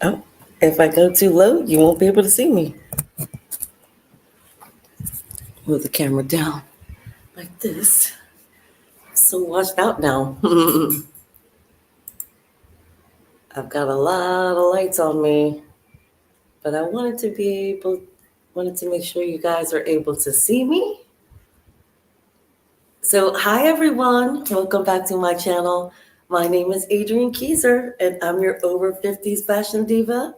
Oh, if I go too low, you won't be able to see me. Move the camera down like this. So washed out now. I've got a lot of lights on me, but I wanted to make sure you guys are able to see me. So, hi everyone, welcome back to my channel. My name is Adrienne Kieser, and I'm your over 50s fashion diva.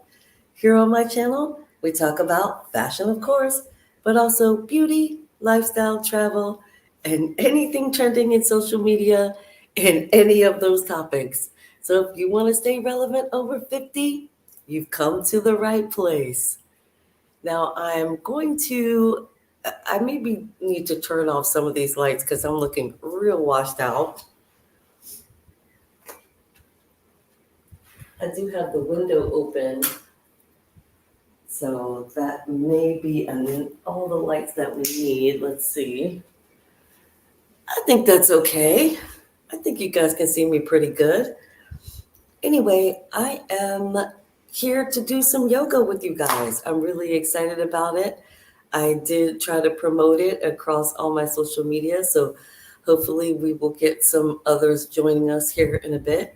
Here on my channel, we talk about fashion, of course, but also beauty, lifestyle, travel, and anything trending in social media and any of those topics. So if you want to stay relevant over 50, you've come to the right place. Now I maybe need to turn off some of these lights because I'm looking real washed out. I do have the window open, so that may be all the lights that we need. Let's see. I think that's okay. I think you guys can see me pretty good. Anyway, I am here to do some yoga with you guys. I'm really excited about it. I did try to promote it across all my social media, so hopefully we will get some others joining us here in a bit.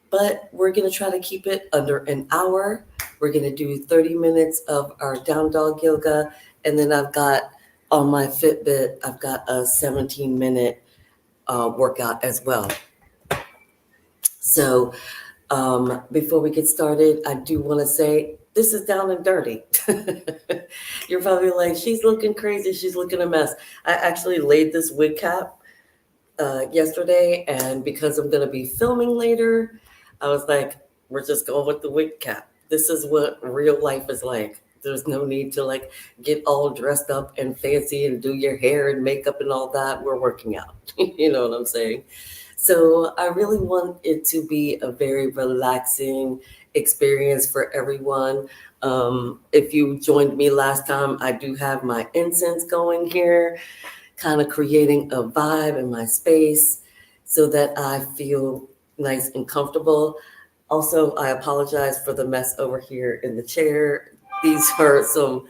But we're going to try to keep it under an hour. We're going to do 30 minutes of our down dog yoga. And then I've got on my Fitbit, I've got a 17-minute workout as well. So before we get started, I do want to say this is down and dirty. You're probably like, she's looking crazy. She's looking a mess. I actually laid this wig cap yesterday. And because I'm going to be filming later, I was like, we're just going with the wig cap. This is what real life is like. There's no need to like get all dressed up and fancy and do your hair and makeup and all that. We're working out. You know what I'm saying? So I really want it to be a very relaxing experience for everyone. If you joined me last time, I do have my incense going here, kind of creating a vibe in my space so that I feel nice and comfortable. Also, I apologize for the mess over here in the chair. These are some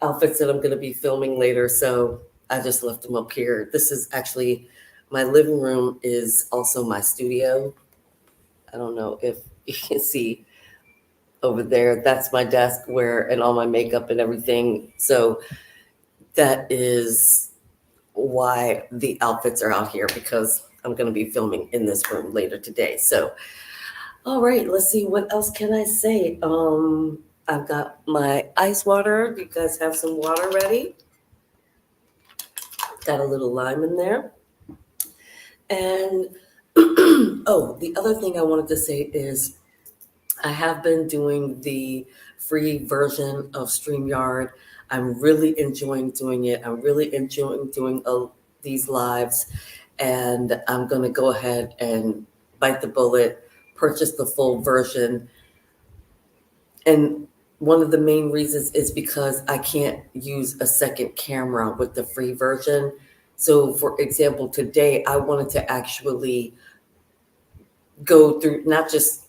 outfits that I'm going to be filming later, so I just left them up here. This is actually, my living room is also my studio. I don't know if you can see over there. That's my desk and all my makeup and everything. So that is why the outfits are out here, because I'm going to be filming in this room later today. So, all right, let's see, what else can I say? I've got my ice water. You guys have some water ready? Got a little lime in there. And oh, the other thing I wanted to say is I have been doing the free version of StreamYard. I'm really enjoying doing it. I'm really enjoying doing these lives. And I'm going to go ahead and bite the bullet, purchase the full version. And one of the main reasons is because I can't use a second camera with the free version. So, for example, today I wanted to actually go through, not just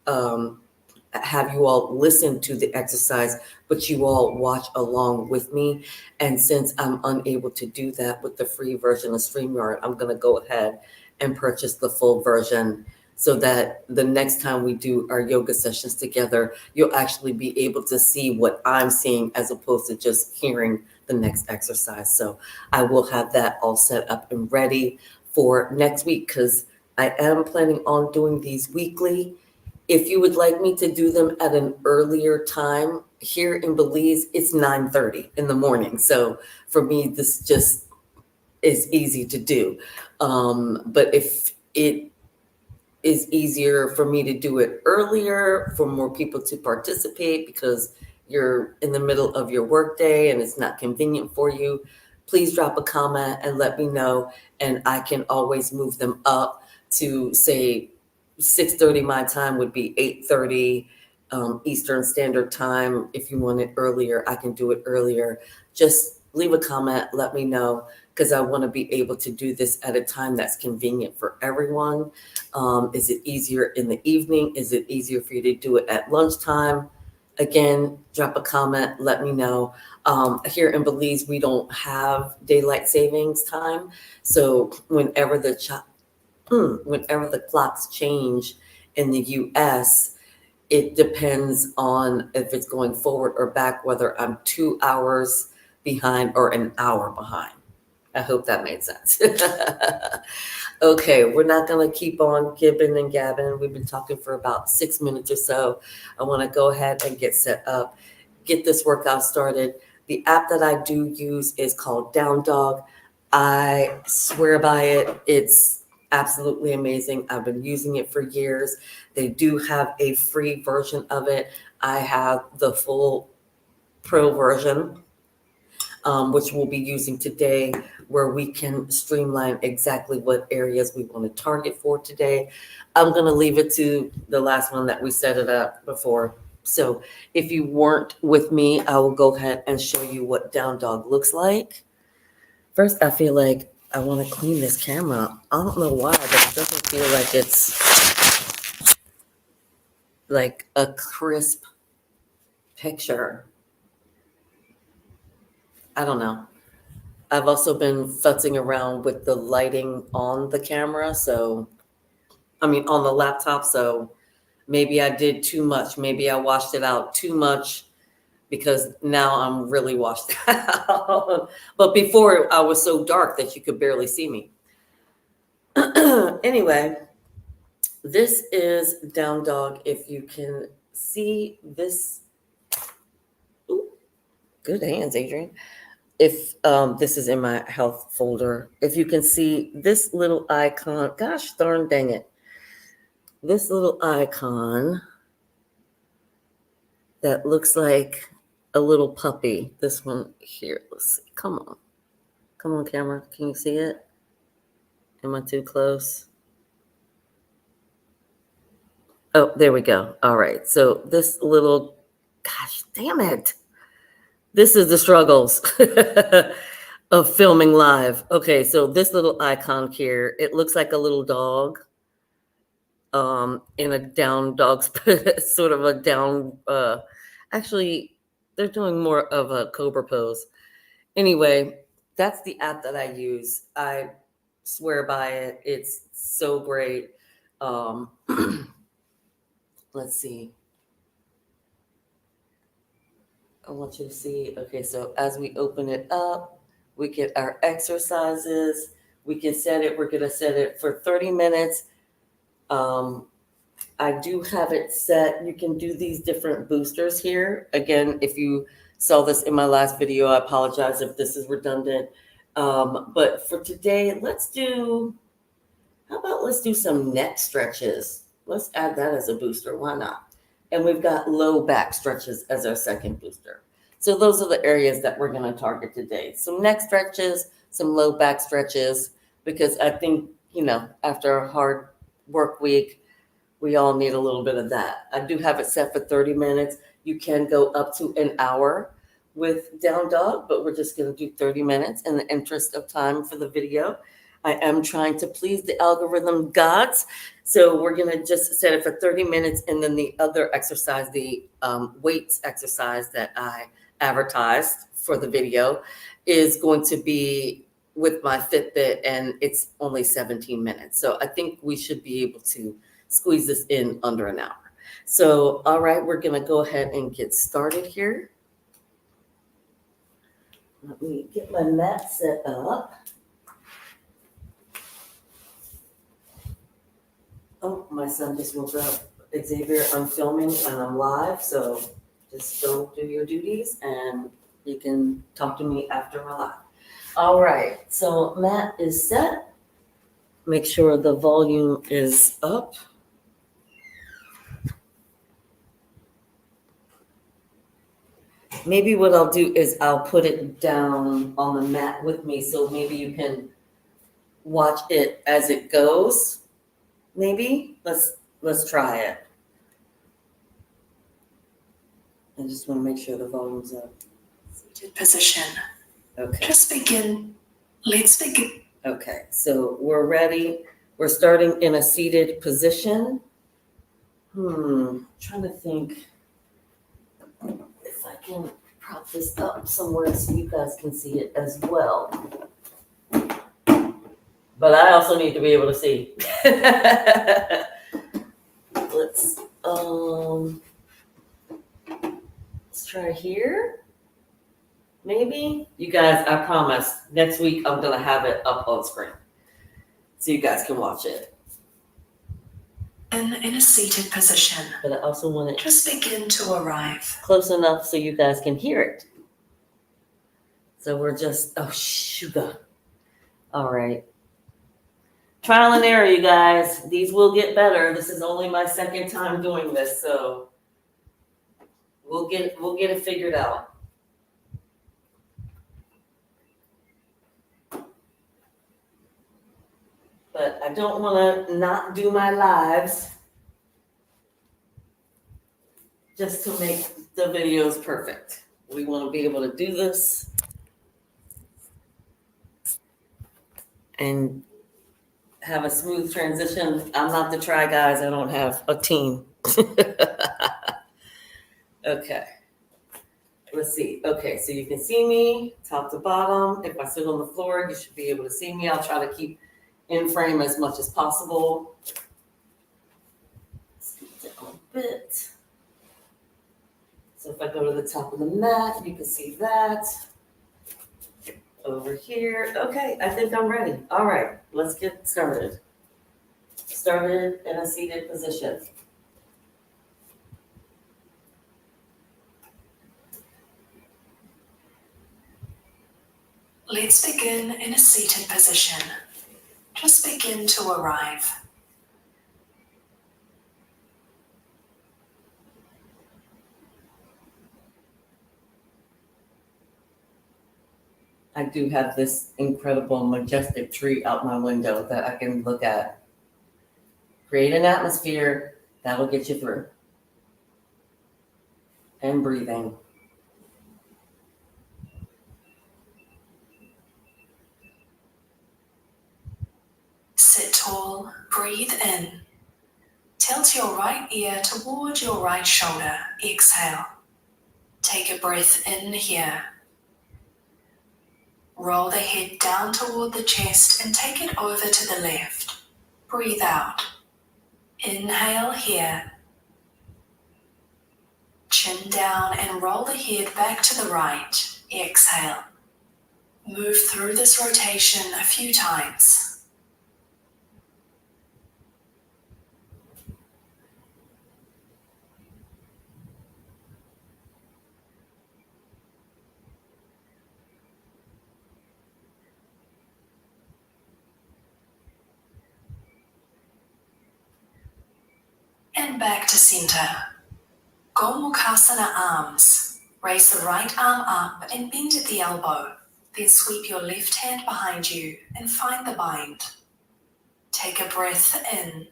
have you all listen to the exercise, but you all watch along with me. And since I'm unable to do that with the free version of StreamYard, I'm going to go ahead and purchase the full version so that the next time we do our yoga sessions together, you'll actually be able to see what I'm seeing as opposed to just hearing the next exercise. So I will have that all set up and ready for next week, because I am planning on doing these weekly. If you would like me to do them at an earlier time, here in Belize, it's 9:30 in the morning. So for me, this just is easy to do. But if it is easier for me to do it earlier for more people to participate because you're in the middle of your workday and it's not convenient for you, please drop a comment and let me know. And I can always move them up to, say, 6:30 my time would be 8:30 Eastern Standard Time. If you want it earlier, I can do it earlier. Just leave a comment, let me know, because I want to be able to do this at a time that's convenient for everyone. Is it easier in the evening? Is it easier for you to do it at lunchtime? Again, drop a comment, let me know. Here in Belize, we don't have daylight savings time. So whenever the clocks change in the US, it depends on if it's going forward or back, whether I'm 2 hours behind or an hour behind. I hope that made sense. Okay, we're not going to keep on gibbing and gabbing. We've been talking for about 6 minutes or so. I want to go ahead and get set up, get this workout started. The app that I do use is called DownDog. I swear by it. It's absolutely amazing. I've been using it for years. They do have a free version of it. I have the full pro version, which we'll be using today, where we can streamline exactly what areas we want to target for today. I'm going to leave it to the last one that we set it up before. So if you weren't with me, I will go ahead and show you what DownDog looks like. First, I feel like I want to clean this camera. I don't know why, but it doesn't feel like it's like a crisp picture. I don't know. I've also been futzing around with the lighting on the camera. So, on the laptop. So maybe I did too much. Maybe I washed it out too much because now I'm really washed out. But before I was so dark that you could barely see me. Anyway, this is DownDog. If you can see this, ooh, good hands, Adrian. If this is in my health folder, if you can see this little icon, gosh darn dang it, this little icon that looks like a little puppy. This one here, let's see, come on camera, can you see it? Am I too close? Oh, there we go. All right, so this little, gosh damn it, this is the struggles of filming live. Okay, so this little icon here, it looks like a little dog in a down dog, sort of a down, actually, they're doing more of a cobra pose. Anyway, that's the app that I use. I swear by it. It's so great. Let's see. I want you to see. Okay, so as we open it up, we get our exercises. We can set it. We're going to set it for 30 minutes. I do have it set. You can do these different boosters here. Again, if you saw this in my last video, I apologize if this is redundant. But for today, let's do some neck stretches. Let's add that as a booster. Why not? And we've got low back stretches as our second booster. So those are the areas that we're going to target today. Some neck stretches, some low back stretches, because I think, after a hard work week, we all need a little bit of that. I do have it set for 30 minutes. You can go up to an hour with DownDog, but we're just going to do 30 minutes in the interest of time for the video. I am trying to please the algorithm gods. So we're going to just set it for 30 minutes. And then the other exercise, the weights exercise that I advertised for the video, is going to be with my Fitbit, and it's only 17 minutes. So I think we should be able to squeeze this in under an hour. So, all right, we're going to go ahead and get started here. Let me get my mat set up. Oh, my son just woke up. Xavier, I'm filming and I'm live, so just go do your duties and you can talk to me after we're live. All right, so mat is set. Make sure the volume is up. Maybe what I'll do is I'll put it down on the mat with me, so maybe you can watch it as it goes. Maybe let's try it. I just want to make sure the volume's up. Seated position. Okay. Just begin Let's begin. Okay, so we're ready. We're starting in a seated position. Trying to think if I can prop this up somewhere so you guys can see it as well. But I also need to be able to see. Let's try here. Maybe. You guys, I promise, next week I'm gonna have it up on screen so you guys can watch it. And in a seated position. But I also want it just begin to arrive close enough so you guys can hear it. So we're just, oh, sugar. All right. Trial and error, you guys. These will get better. This is only my second time doing this, so we'll get it figured out. But I don't want to not do my lives just to make the videos perfect. We want to be able to do this and have a smooth transition. I'm not the try guys. I don't have a team. Okay. Let's see. Okay, so you can see me top to bottom. If I sit on the floor, you should be able to see me. I'll try to keep in frame as much as possible. Scoot down a bit. So if I go to the top of the mat, you can see that. Over here. Okay, I think I'm ready. All right, let's get started. Started in a seated position. Let's begin in a seated position. Just begin to arrive. I do have this incredible, majestic tree out my window that I can look at. Create an atmosphere that'll get you through. And breathing. Sit tall, breathe in. Tilt your right ear toward your right shoulder. Exhale. Take a breath in here. Roll the head down toward the chest and take it over to the left. Breathe out. Inhale here. Chin down and roll the head back to the right. Exhale. Move through this rotation a few times. And back to center. Gomukhasana arms. Raise the right arm up and bend at the elbow. Then sweep your left hand behind you and find the bind. Take a breath in.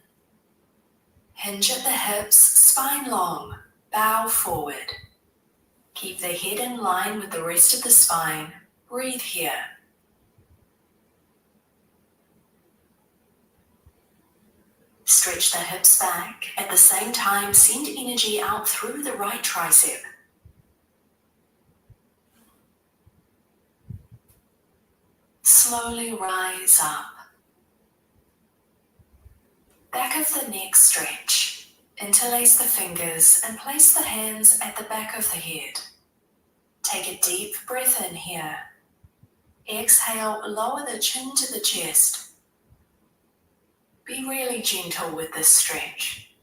Hinge at the hips, spine long. Bow forward. Keep the head in line with the rest of the spine. Breathe here. Stretch the hips back. At the same time, send energy out through the right tricep. Slowly rise up. Back of the neck stretch. Interlace the fingers and place the hands at the back of the head. Take a deep breath in here. Exhale, lower the chin to the chest. Be really gentle with this stretch.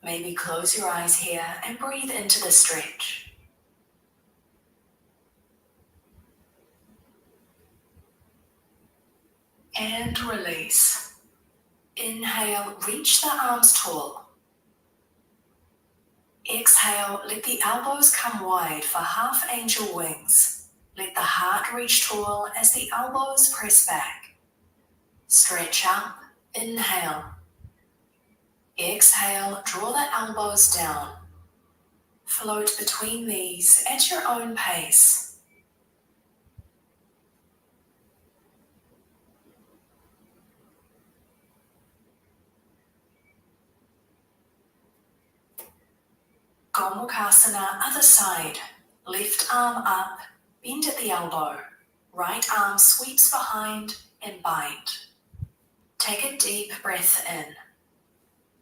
Maybe close your eyes here and breathe into the stretch. And release. Inhale, reach the arms tall. Exhale, let the elbows come wide for half angel wings. Let the heart reach tall as the elbows press back. Stretch up, inhale. Exhale, draw the elbows down. Float between these at your own pace. Gomukhasana, other side. Left arm up, bend at the elbow. Right arm sweeps behind and bite. Take a deep breath in.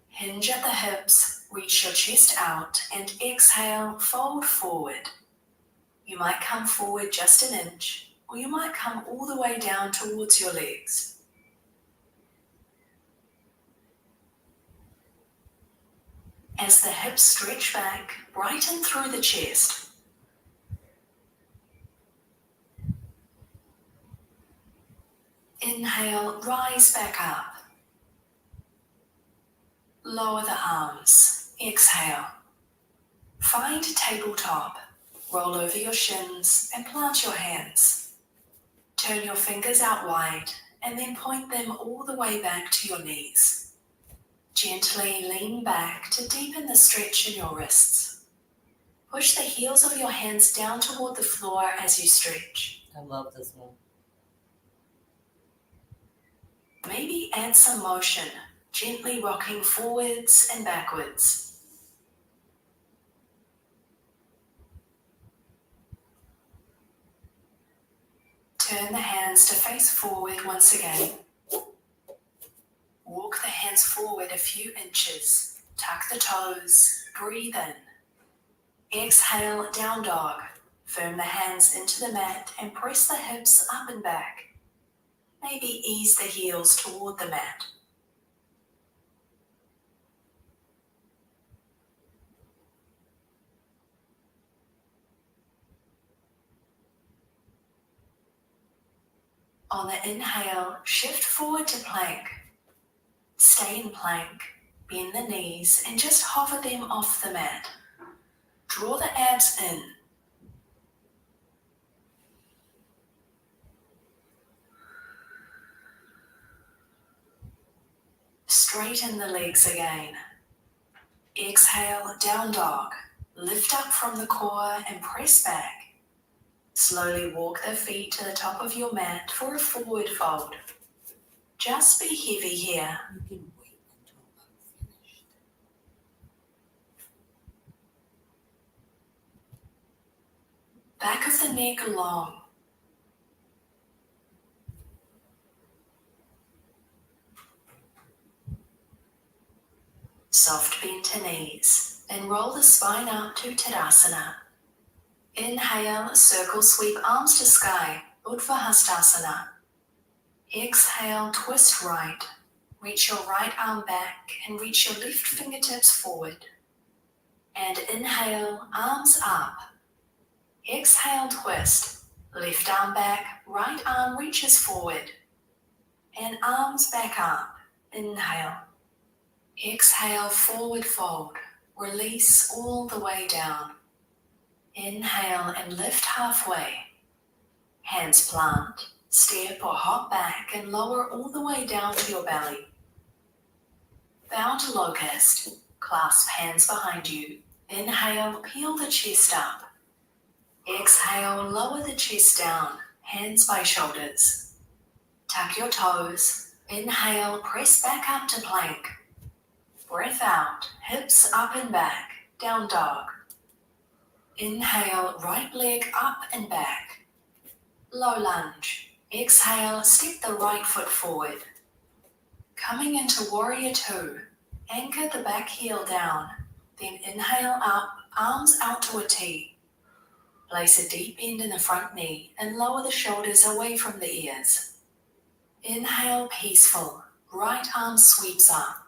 Hinge at the hips, reach your chest out, and exhale, fold forward. You might come forward just an inch, or you might come all the way down towards your legs. As the hips stretch back, brighten through the chest. Inhale, rise back up. Lower the arms. Exhale. Find tabletop. Roll over your shins and plant your hands. Turn your fingers out wide and then point them all the way back to your knees. Gently lean back to deepen the stretch in your wrists. Push the heels of your hands down toward the floor as you stretch. I love this one. Maybe add some motion, gently rocking forwards and backwards. Turn the hands to face forward once again. Walk the hands forward a few inches. Tuck the toes. Breathe in. Exhale, down dog. Firm the hands into the mat and press the hips up and back. Maybe ease the heels toward the mat. On the inhale, shift forward to plank. Stay in plank, bend the knees and just hover them off the mat. Draw the abs in. Straighten the legs again. Exhale, down dog. Lift up from the core and press back. Slowly walk the feet to the top of your mat for a forward fold. Just be heavy here. You can wait until I'm finished. Back of the neck long. Soft bend to knees. Then roll the spine up to Tadasana. Inhale, circle sweep arms to sky, Utthahastasana. Exhale, twist right. Reach your right arm back and reach your left fingertips forward. And inhale, arms up. Exhale, twist. Left arm back, right arm reaches forward. And arms back up. Inhale. Exhale, forward fold. Release all the way down. Inhale and lift halfway. Hands plant. Step or hop back and lower all the way down to your belly. Bow to locust. Clasp hands behind you. Inhale, peel the chest up. Exhale, lower the chest down. Hands by shoulders. Tuck your toes. Inhale, press back up to plank. Breath out, hips up and back, down dog. Inhale, right leg up and back. Low lunge. Exhale, step the right foot forward. Coming into warrior two. Anchor the back heel down. Then inhale up, arms out to a T. Place a deep bend in the front knee and lower the shoulders away from the ears. Inhale, peaceful. Right arm sweeps up.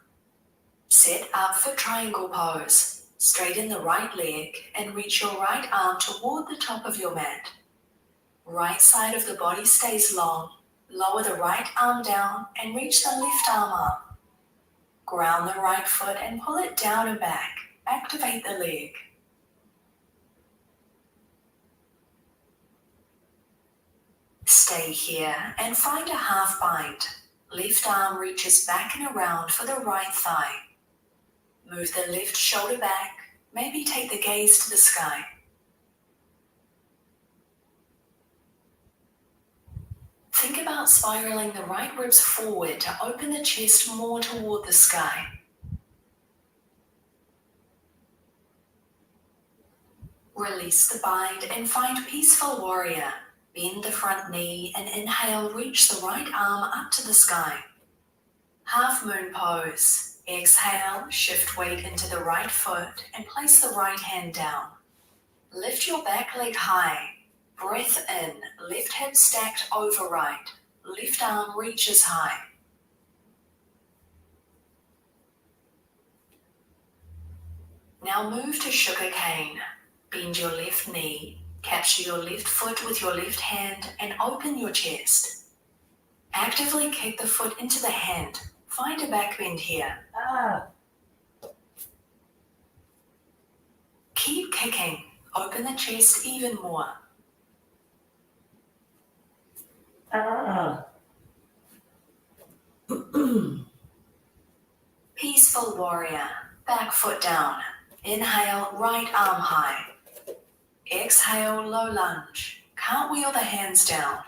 Set up for triangle pose. Straighten the right leg and reach your right arm toward the top of your mat. Right side of the body stays long. Lower the right arm down and reach the left arm up. Ground the right foot and pull it down and back. Activate the leg. Stay here and find a half bind. Left arm reaches back and around for the right thigh. Move the left shoulder back, Maybe take the gaze to the sky. Think about spiraling the right ribs forward to open the chest more toward the sky. Release the bind and find Peaceful Warrior. Bend the front knee and inhale, reach the right arm up to the sky. Half Moon Pose. Exhale, shift weight into the right foot and place the right hand down. Lift your back leg high. Breath in, left hip stacked over right. Left arm reaches high. Now move to Sugar Cane. Bend your left knee, capture your left foot with your left hand and open your chest. Actively kick the foot into the hand. Find a back bend here. Keep kicking. Open the chest even more. Peaceful Warrior. Back foot down. Inhale, right arm high. Exhale, low lunge. Cartwheel the hands down.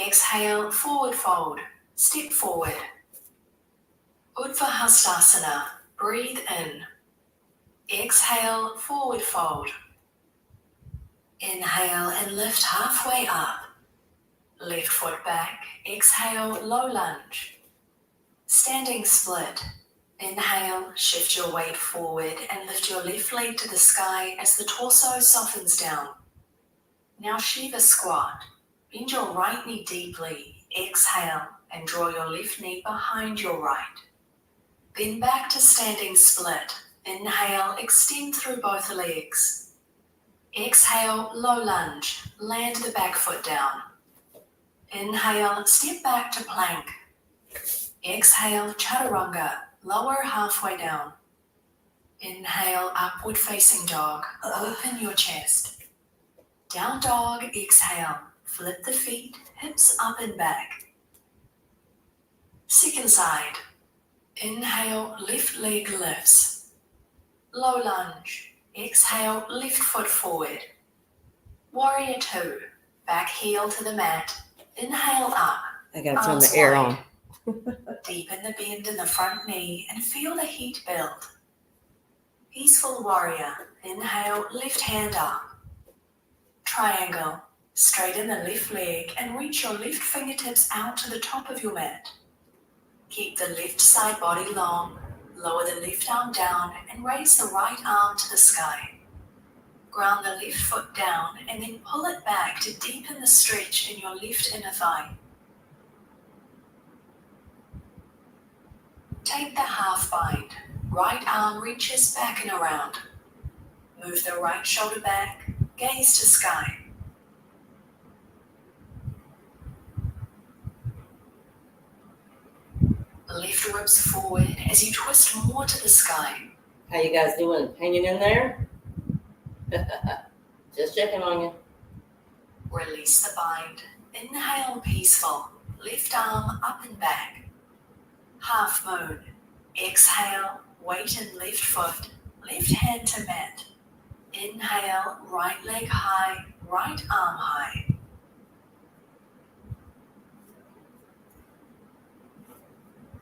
Exhale, forward fold. Step forward. Utthahastasana. Breathe in. Exhale, forward fold. Inhale and lift halfway up. Left foot back. Exhale, low lunge. Standing split. Inhale, shift your weight forward and lift your left leg to the sky as the torso softens down. Now Shiva Squat. Bend your right knee deeply. Exhale and draw your left knee behind your right. Then back to standing split. Inhale, extend through both legs. Exhale, low lunge. Land the back foot down. Inhale, step back to plank. Exhale, chaturanga. Lower halfway down. Inhale, upward facing dog. Open your chest. Down dog, exhale. Flip the feet, hips up and back. Second side. Inhale, left leg lifts. Low lunge. Exhale, left foot forward. Warrior 2. Back heel to the mat. Inhale up. I gotta turn the air on. Deepen the bend in the front knee and feel the heat build. Peaceful Warrior. Inhale, left hand up. Triangle. Straighten the left leg and reach your left fingertips out to the top of your mat. Keep the left side body long. Lower the left arm down and raise the right arm to the sky. Ground the left foot down and then pull it back to deepen the stretch in your left inner thigh. Take the half bind. Right arm reaches back and around. Move the right shoulder back. Gaze to sky. Left ribs forward as you twist more to the sky. How you guys doing? Hanging in there? Just checking on you. Release the bind. Inhale, peaceful. Left arm up and back. Half moon. Exhale, weight in left foot. Left hand to mat. Inhale, right leg high, right arm high.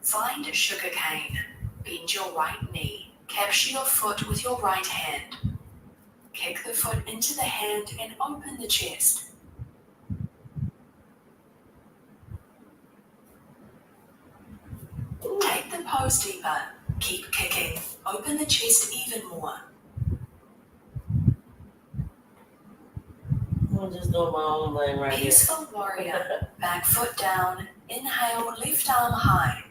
Find Sugar Cane. Bend your right knee. Capture your foot with your right hand. Kick the foot into the hand and open the chest. Take the pose deeper. Keep kicking. Open the chest even more. I'm just doing my own thing right here. Peaceful Warrior. Back foot down. Inhale, left arm high.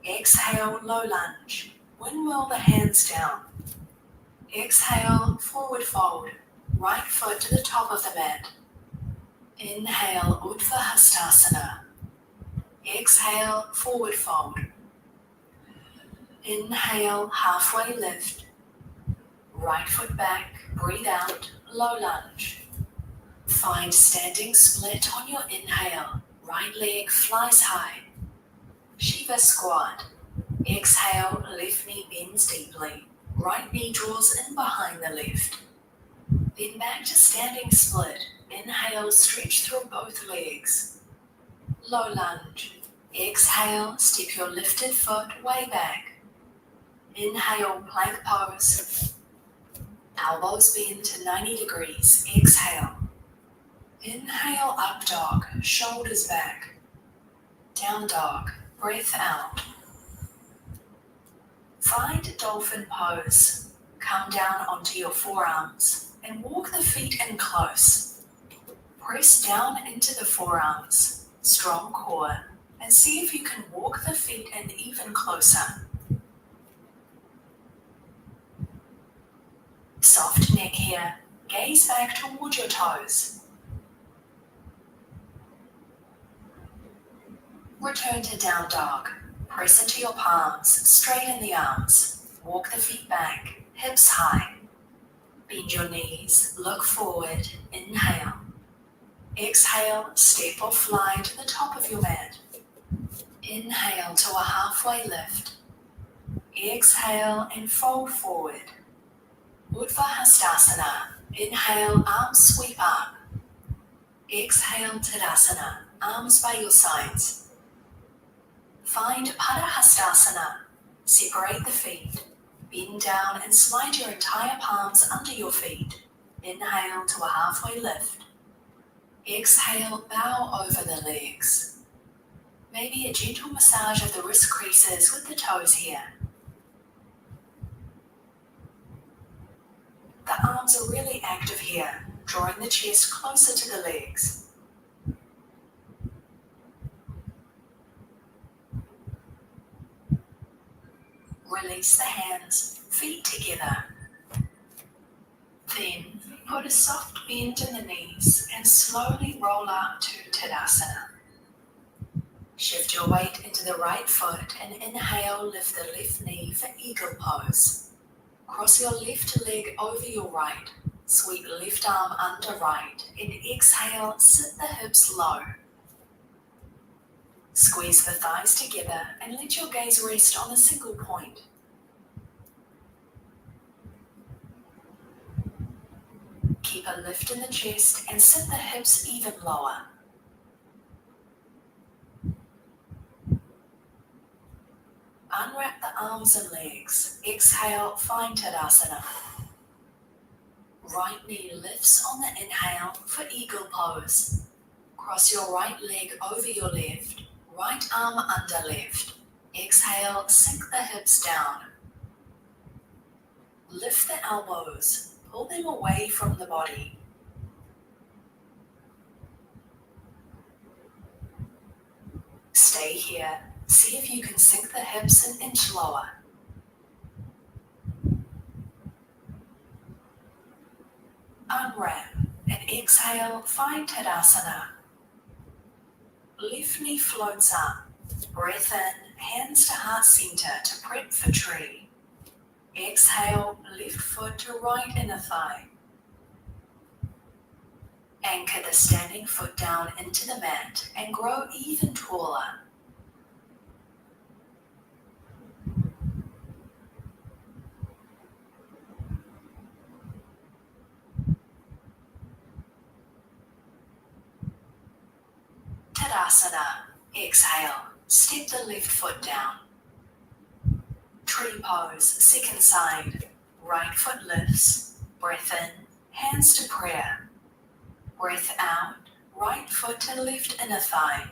Exhale, low lunge. Windmill the hands down. Exhale, forward fold. Right foot to the top of the mat. Inhale, Utthahastasana. Exhale, forward fold. Inhale, halfway lift. Right foot back, breathe out, low lunge. Find standing split on your inhale. Right leg flies high. Shiva Squat. Exhale, left knee bends deeply. Right knee draws in behind the left. Then back to standing split. Inhale, stretch through both legs. Low lunge. Exhale, step your lifted foot way back. Inhale, plank pose. Elbows bend to 90 degrees. Exhale. Inhale, up dog, shoulders back. Down dog, breath out. Find dolphin pose. Come down onto your forearms and walk the feet in close. Press down into the forearms, strong core, and see if you can walk the feet in even closer. Soft neck here. Gaze back toward your toes. Return to down dog. Press into your palms, straighten the arms. Walk the feet back, hips high. Bend your knees, look forward, inhale. Exhale, step or fly to the top of your mat. Inhale to a halfway lift. Exhale and fold forward. Utthasana. Inhale, arms sweep up. Exhale, Tadasana. Arms by your sides. Find Padahastasana. Separate the feet. Bend down and slide your entire palms under your feet. Inhale to a halfway lift. Exhale, bow over the legs. Maybe a gentle massage of the wrist creases with the toes here. The arms are really active here, drawing the chest closer to the legs. Release the hands, feet together. Then, put a soft bend in the knees and slowly roll up to Tadasana. Shift your weight into the right foot and inhale, lift the left knee for eagle pose. Cross your left leg over your right. Sweep left arm under right and exhale, sit the hips low. Squeeze the thighs together and let your gaze rest on a single point. Keep a lift in the chest and sit the hips even lower. Unwrap the arms and legs. Exhale, find Tadasana. Right knee lifts on the inhale for eagle pose. Cross your right leg over your left. Right arm under left. Exhale, sink the hips down. Lift the elbows. Pull them away from the body. Stay here. See if you can sink the hips an inch lower. Unwrap and exhale, find Tadasana. Left knee floats up. Breath in, hands to heart center to prep for tree. Exhale, left foot to right inner thigh. Anchor the standing foot down into the mat and grow even taller. Tadasana. Exhale, step the left foot down. Tree pose, second side. Right foot lifts. Breath in, hands to prayer. Breath out, right foot to left inner thigh.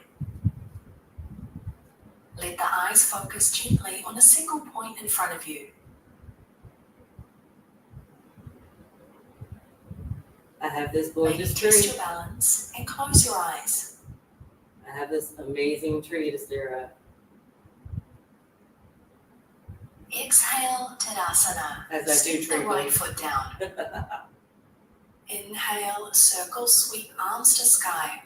Let the eyes focus gently on a single point in front of you. I have this Maybe gorgeous test tree. your balance and close your eyes. I have this amazing tree to stare at. Exhale, Tadasana. As I do Step the tree right pose. foot down. Inhale, circle, sweep arms to sky.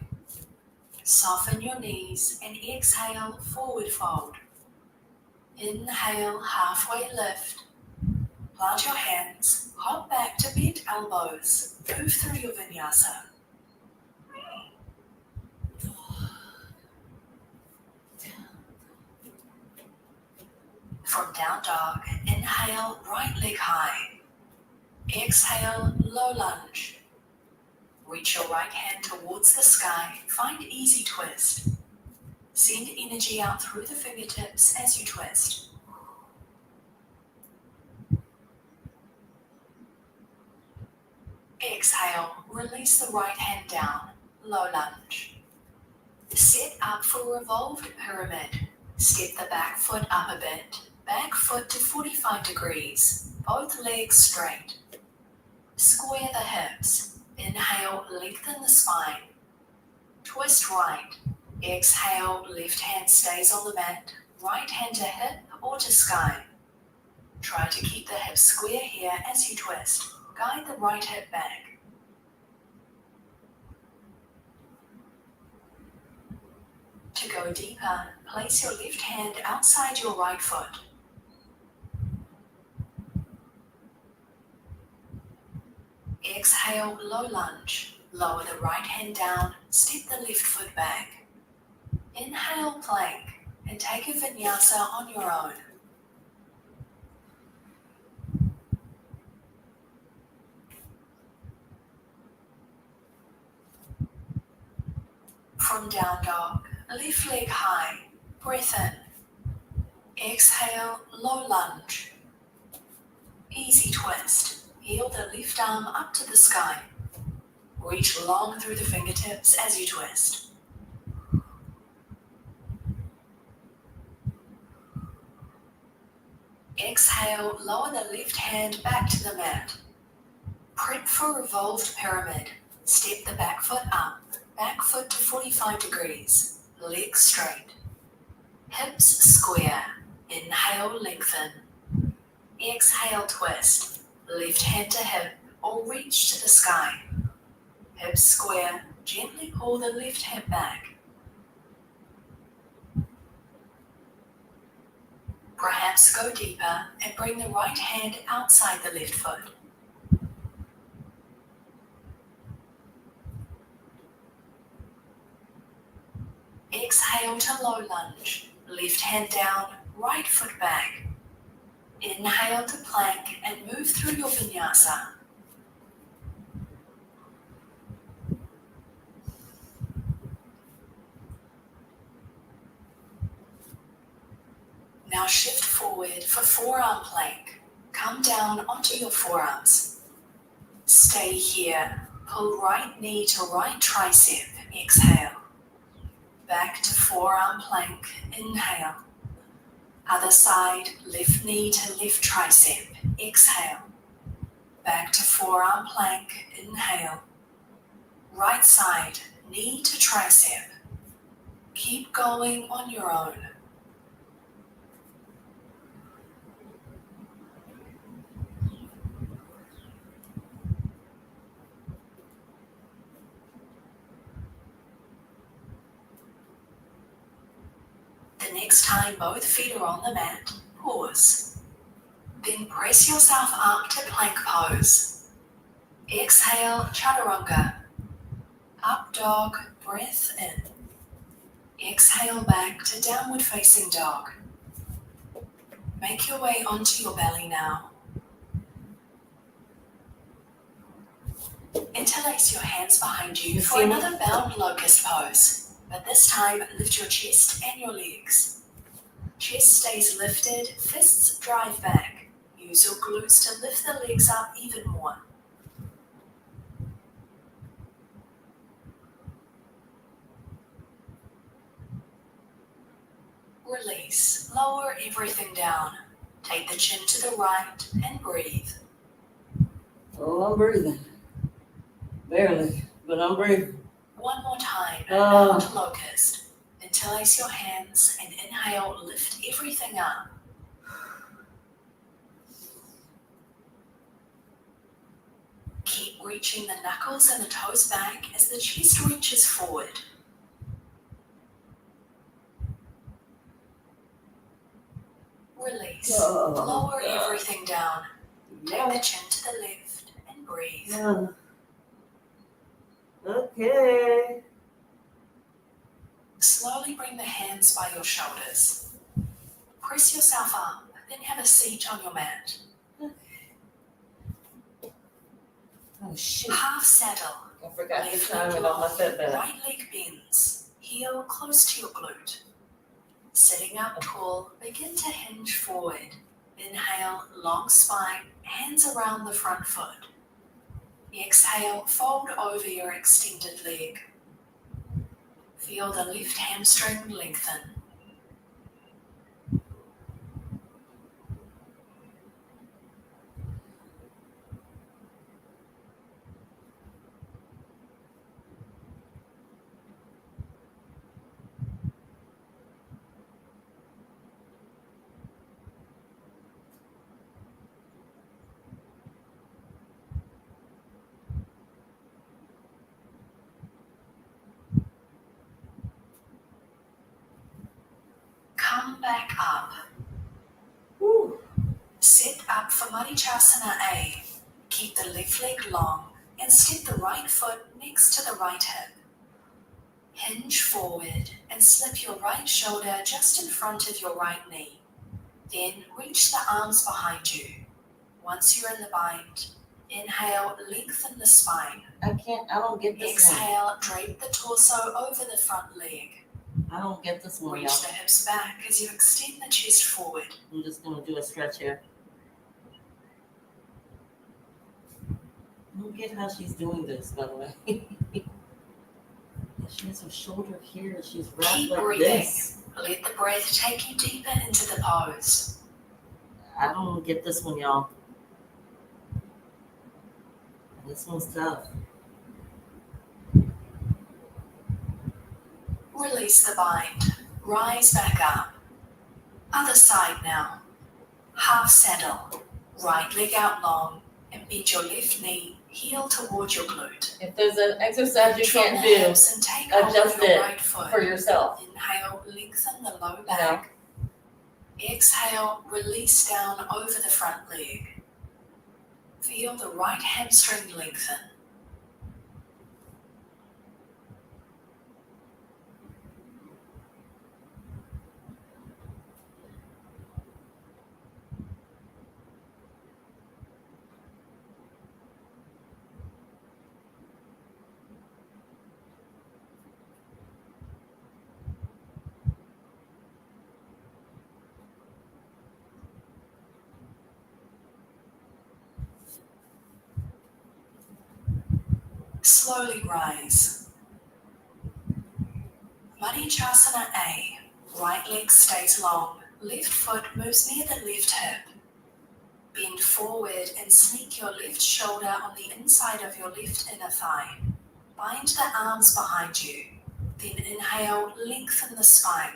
Soften your knees and exhale, forward fold. Inhale, halfway lift. Plant your hands, hop back to bent elbows. Move through your vinyasa. From down dog, inhale. Inhale, right leg high. Exhale, low lunge. Reach your right hand towards the sky. Find easy twist. Send energy out through the fingertips as you twist. Exhale, release the right hand down, low lunge. Set up for revolved pyramid. Step the back foot up a bit, back foot to 45 degrees, both legs straight. Square the hips. Inhale, lengthen the spine. Twist right. Exhale, left hand stays on the mat, right hand to hip or to sky. Try to keep the hips square here as you twist. Guide the right hip back. To go deeper, place your left hand outside your right foot. Exhale, low lunge. Lower the right hand down, step the left foot back. Inhale, plank, and take a vinyasa on your own. From down dog, left leg high, breath in. Exhale, low lunge. Easy twist. Heel the left arm up to the sky. Reach long through the fingertips as you twist. Exhale, lower the left hand back to the mat. Prep for revolved pyramid. Step the back foot up, back foot to 45 degrees, legs straight. Hips square. Inhale, lengthen. Exhale, twist. Left hand to hip or reach to the sky. Hips square. Gently pull the left hip back. Perhaps go deeper and bring the right hand outside the left foot. Exhale to low lunge. Left hand down, right foot back. Inhale to plank and move through your vinyasa. Now shift forward for forearm plank. Come down onto your forearms. Stay here. Pull right knee to right tricep. Exhale. Back to forearm plank. Inhale. Other side, left knee to left tricep. Exhale. Back to forearm plank. Inhale. Right side, knee to tricep. Keep going on your own. The next time both feet are on the mat, pause. Then press yourself up to plank pose. Exhale, chaturanga. Up dog, breath in. Exhale back to downward facing dog. Make your way onto your belly now. Interlace your hands behind you for another bound locust pose. But this time, lift your chest and your legs. Chest stays lifted, fists drive back. Use your glutes to lift the legs up even more. Release. Lower everything down. Take the chin to the right and breathe. Oh, I'm breathing. Barely, but I'm breathing. One more time, bound locust. Interlace your hands and inhale, lift everything up. Keep reaching the knuckles and the toes back as the chest reaches forward. Release. Lower everything down. Take the chin to the left and breathe. Okay. Slowly bring the hands by your shoulders. Press yourself up, Then have a seat on your mat. Oh shoot, Half saddle. I forgot to Left time leg it on my long, FitBit. right leg bends. Heel close to your glute. Sitting up tall, begin to hinge forward. Inhale, long spine, hands around the front foot. Exhale, fold over your extended leg. Feel the left hamstring lengthen. Come back up. Woo. Set up for Marichyasana A. Keep the left leg long and step the right foot next to the right hip. Hinge forward and slip your right shoulder just in front of your right knee. Then reach the arms behind you. Once you're in the bind, inhale, lengthen the spine. I don't get this one. Exhale, drape the torso over the front leg. I don't get this one, y'all. Reach the hips back as you extend the chest forward. I'm just gonna do a stretch here. I don't get how she's doing this, by the way. She has her shoulder here. She's wrapped Keep like breathing. this. Let the breath take you deeper into the pose. I don't get this one, y'all. This one's tough. Release the bind. Rise back up. Other side now. Half saddle. Right leg out long and bend your left knee, heel towards your glute. If there's an exercise you Control can't the do, hips and take hold adjust of your it right foot. for yourself. Inhale, lengthen the low back. Exhale, release down over the front leg. Feel the right hamstring lengthen. Slowly rise. Marichyasana A. Right leg stays long. Left foot moves near the left hip. Bend forward and sneak your left shoulder on the inside of your left inner thigh. Bind the arms behind you. Then inhale, lengthen the spine.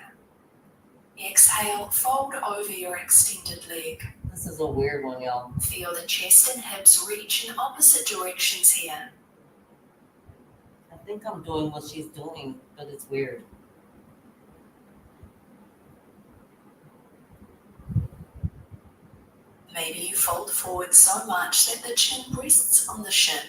Exhale, fold over your extended leg. This is a weird one, y'all. Feel the chest and hips reach in opposite directions here. I think I'm doing what she's doing, but it's weird. Maybe you fold forward so much that the chin rests on the shin.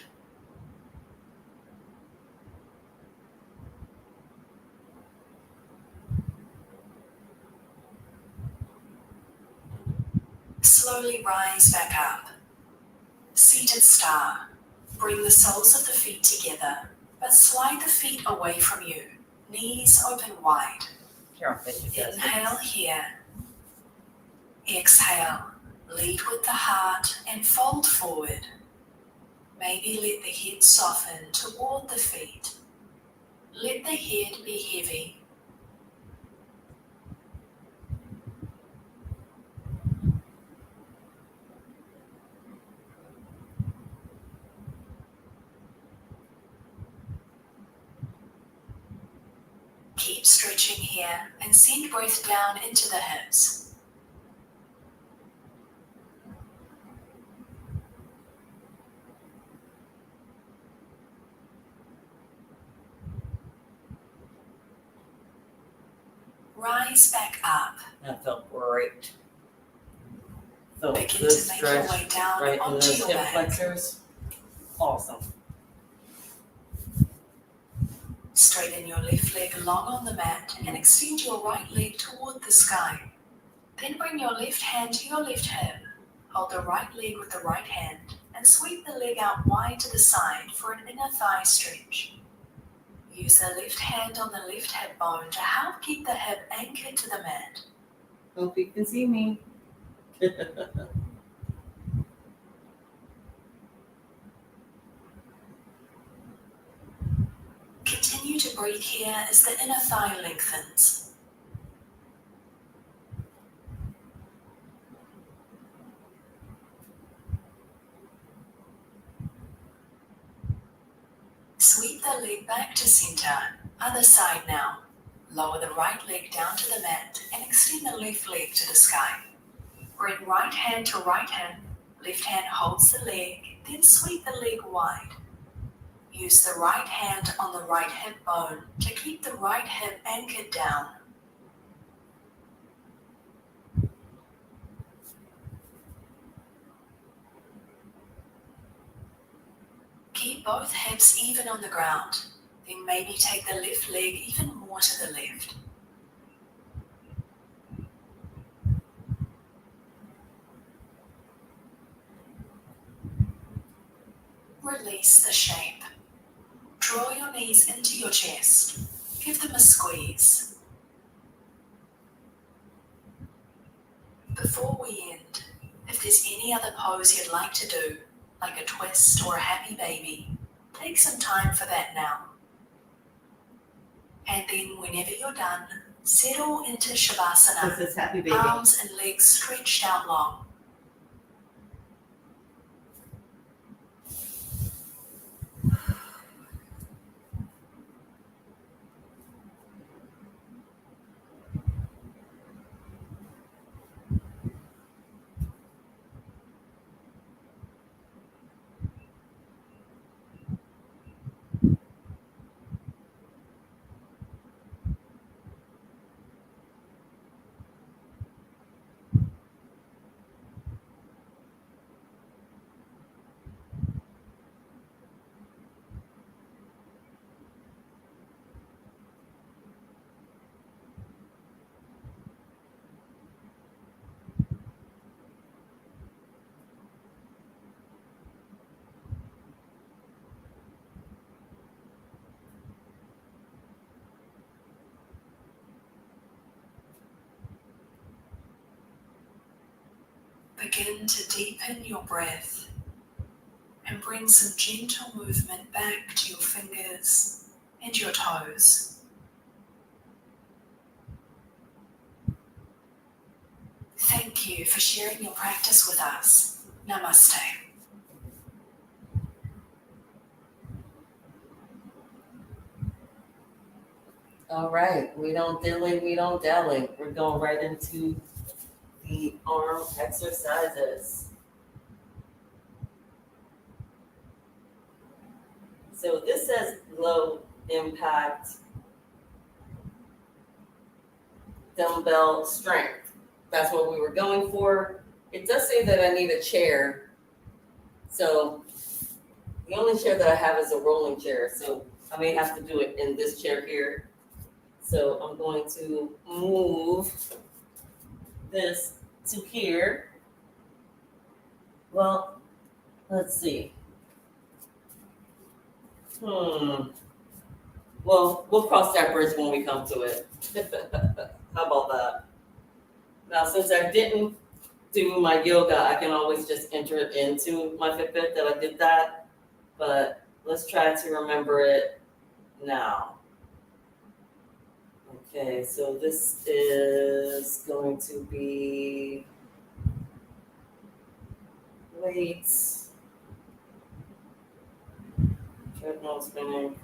Slowly rise back up. Seated star. Bring the soles of the feet together, but slide the feet away from you. Knees open wide. Here, I'll fit you guys. Inhale here. Exhale. Lead with the heart and fold forward. Maybe let the head soften toward the feet. Let the head be heavy. Keep stretching here and send breath down into the hips. Rise back up. That felt great. Felt Begin good to make your stretch way down right in onto those your hip back. flexors. Awesome. Straighten your left leg long on the mat and extend your right leg toward the sky. Then bring your left hand to your left hip. Hold the right leg with the right hand and sweep the leg out wide to the side for an inner thigh stretch. Use the left hand on the left hip bone to help keep the hip anchored to the mat. Hope you can see me. Continue to breathe here as the inner thigh lengthens. Sweep the leg back to center. Other side now. Lower the right leg down to the mat and extend the left leg to the sky. Bring right hand to right hip. Left hand holds the leg, then sweep the leg wide. Use the right hand on the right hip bone to keep the right hip anchored down. Keep both hips even on the ground, then maybe take the left leg even more to the left. Release the shape. Draw your knees into your chest. Give them a squeeze. Before we end, if there's any other pose you'd like to do, like a twist or a happy baby, take some time for that now. And then whenever you're done, settle into Shavasana. This is happy baby. Arms and legs stretched out long. Begin to deepen your breath and bring some gentle movement back to your fingers and your toes. Thank you for sharing your practice with us. Namaste. All right, we don't dilly, we don't dally. We're going right into the arm exercises. So this says low impact dumbbell strength. That's what we were going for. It does say that I need a chair. So the only chair that I have is a rolling chair. So I may have to do it in this chair here. So I'm going to move this to here. Well, let's see. Well, we'll cross that bridge when we come to it. How about that? Now, since I didn't do my yoga, I can always just enter it into my FitBit that I did that. But let's try to remember it now. Okay, so this is going to be weights, treadmill spinning.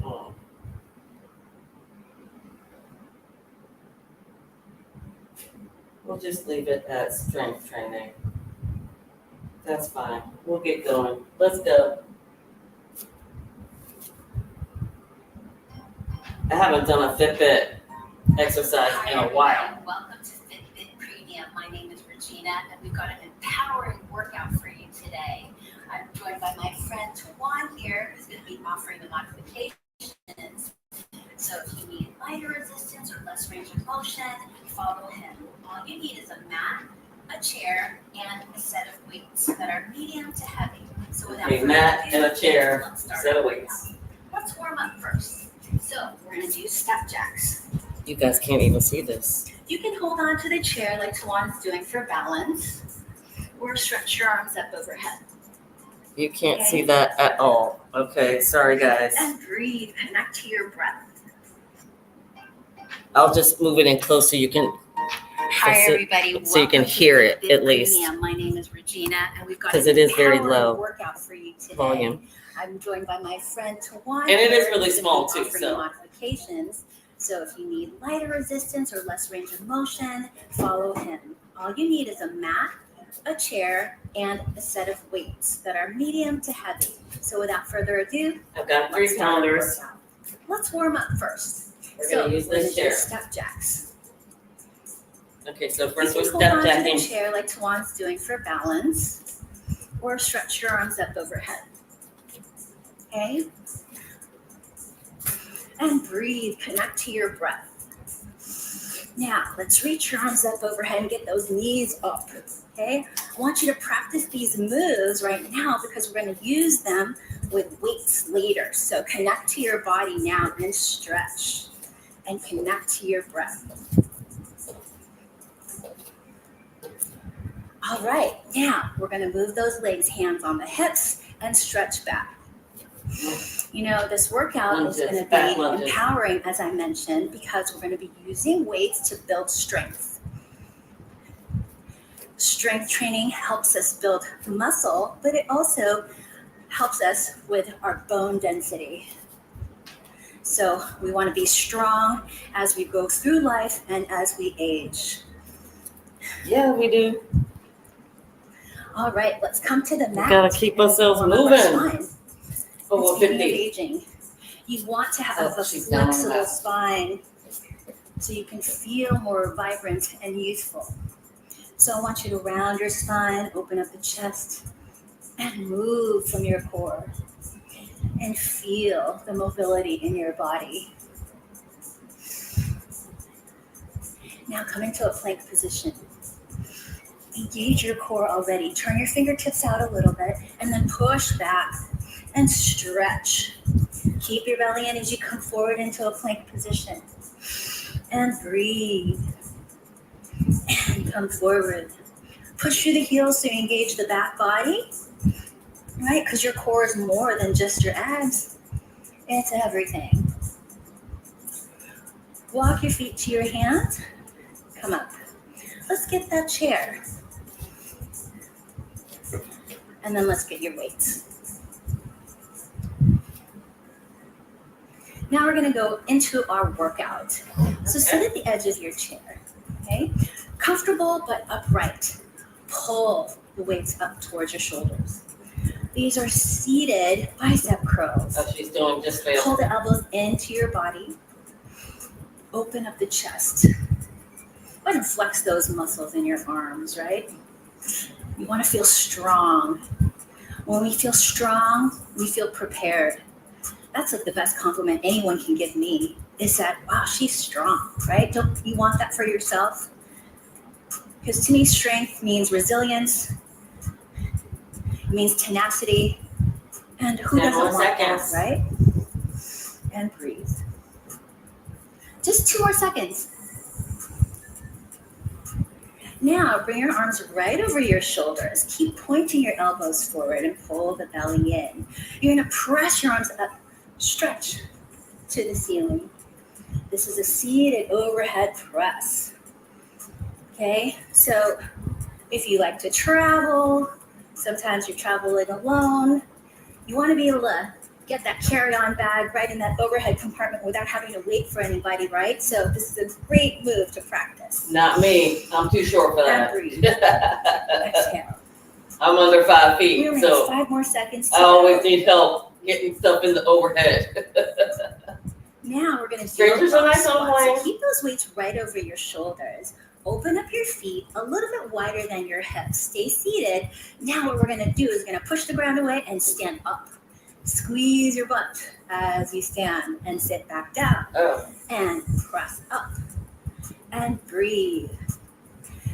We'll just leave it at strength training. That's fine. We'll get going. Let's go. I haven't done a FitBit exercise in a while. Welcome to FitBit Premium. My name is Regina, and we've got an empowering workout for you today. I'm joined by my friend Juan here, who's going to be offering the modifications. So if you need lighter resistance or less range of motion, follow him all you need is a mat, a chair, and a set of weights that are medium to heavy. So without Okay, further mat ado, and a chair, let's start set of our weights. workout. Let's warm up first. So we're gonna do step jacks. You guys can't even see this. You can hold on to the chair like Tawan's doing for balance, or stretch your arms up overhead. You can't see that at all. Okay, sorry guys. And breathe, connect to your breath. I'll just move it in close so you can, Hi so- everybody. so you can Welcome to hear it, FitBit at least. Premium. My name is Regina, and we've got 'Cause an it is very empowering low workout for you today. volume. I'm joined by my friend Tawan. And it is here, really who's small, gonna be too, offering so. modifications. So if you need lighter resistance or less range of motion, follow him. All you need is a mat, a chair, and a set of weights that are medium to heavy. So without further ado, I've got let's 3 start our pounders. workout. Let's warm up first. We're So gonna use we're this gonna do chair. step jacks. Okay, so You first can we're hold step on to the jacking. chair like Tawan's doing for balance, or stretch your arms up overhead. Okay? And breathe, connect to your breath. Now, let's reach your arms up overhead and get those knees up. Okay? I want you to practice these moves right now because we're going to use them with weights later. So connect to your body now and stretch. And connect to your breath. All right, now we're going to move those legs, hands on the hips, and stretch back. You know, this workout Lunges, is going to back be lunges. empowering, as I mentioned, because we're going to be using weights to build strength. Strength training helps us build muscle, but it also helps us with our bone density. So we want to be strong as we go through life and as we age. Yeah, we do. All right, let's come to the mat. gotta keep and ourselves warm up our moving. spine. Oh, Speaking of 50. aging, you want to have Oh, a she's down on flexible that. spine so you can feel more vibrant and youthful. So I want you to round your spine, open up the chest, and move from your core. And feel the mobility in your body. Now come into a plank position. Engage your core already. Turn your fingertips out a little bit and then push back and stretch. Keep your belly in as you come forward into a plank position. And breathe. And come forward. Push through the heels so you engage the back body. Right? Because your core is more than just your abs. It's everything. Walk your feet to your hands. Come up. Let's get that chair. And then let's get your weights. Now we're going to go into our workout. So sit at the edge of your chair. Okay? Comfortable but upright. Pull the weights up towards your shoulders. These are seated bicep curls. Oh, she's doing just fail. Pull the elbows into your body. Open up the chest. Go ahead and flex those muscles in your arms, right? You want to feel strong. When we feel strong, we feel prepared. That's like the best compliment anyone can give me is that, wow, she's strong, right? Don't you want that for yourself? Because to me, strength means resilience, it means tenacity, and who 10 doesn't more want that, seconds. right? And breathe. Just 2 more seconds. Now, bring your arms right over your shoulders. Keep pointing your elbows forward and pull the belly in. You're going to press your arms up, stretch to the ceiling. This is a seated overhead press. Okay, so if you like to travel, sometimes you're traveling alone, you want to be able to get that carry-on bag right in that overhead compartment without having to wait for anybody, right? So this is a great move to practice. Not me. I'm too short for And that. breathe. Exhale. I'm under 5 We feet, only have so 5 more seconds to I go. always need help getting stuff in the overhead. Now we're going to do Strangers a are box nice on squat. So plane. keep those weights right over your shoulders. Open up your feet a little bit wider than your hips. Stay seated. Now what we're going to do is going to push the ground away and stand up. Squeeze your butt as you stand and sit back down. Oh, And press up. And breathe.